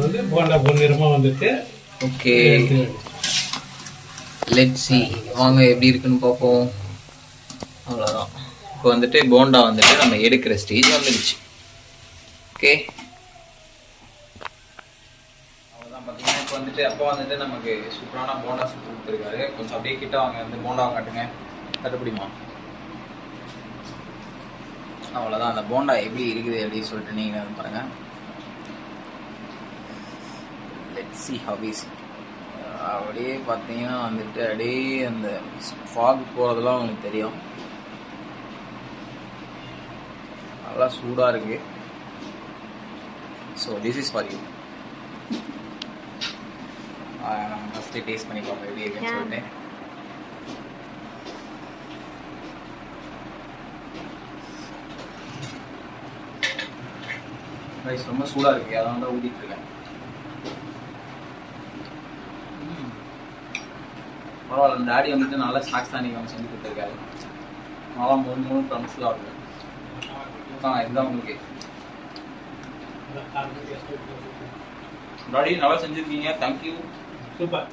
வந்து போண்டா பொன்னிறமா வந்துட்டு. Okay, let's see வாங்க எப்படி இருக்குன்னு பார்ப்போம். அவ்வளோதான். இப்போ வந்துட்டு போண்டா வந்துட்டு நம்ம எடுக்கிற ஸ்டேஜ் வந்துடுச்சு. ஓகே, அவ்வளோதான். பார்த்தீங்கன்னா இப்போ வந்துட்டு அப்போ வந்துட்டு நமக்கு சூப்பரான போண்டா சுட்டு கொடுத்துருக்காரு. கொஞ்சம் அப்படியே கிட்ட வாங்க, வந்து போண்டாவை காட்டுங்க. கட்டுப்பிடிமா? அவ்வளோதான். அந்த போண்டா எப்படி இருக்குது அப்படின்னு சொல்லிட்டு நீங்கள் பாருங்கள். Let's see how is it. அப்படியே பார்த்தீங்கன்னா வந்துட்டு அப்படியே அந்த ஃபாக் போகிறதுலாம் உங்களுக்கு தெரியும். நல்லா சூடாக இருக்கு. So this is for you. First taste பண்ணி பார்ப்போம் எப்படி இருக்குன்னு சொல்லிட்டு. ரைஸ் ரொம்ப சூடாக இருக்குது, அதான் தான் ஊற்றிட்டு இருக்கேன். பரவாயில்ல, டாடி வந்துட்டு நல்லா ஸ்நாக்ஸ் தான் நீங்கள் செஞ்சு கொடுத்துருக்காரு. நல்லா 3 ப்ரம்ஸ்லாம் இருக்குது. இதுதான் உங்களுக்கு டாடி நல்லா செஞ்சுருக்கீங்க. தேங்க்யூ. சூப்பர்.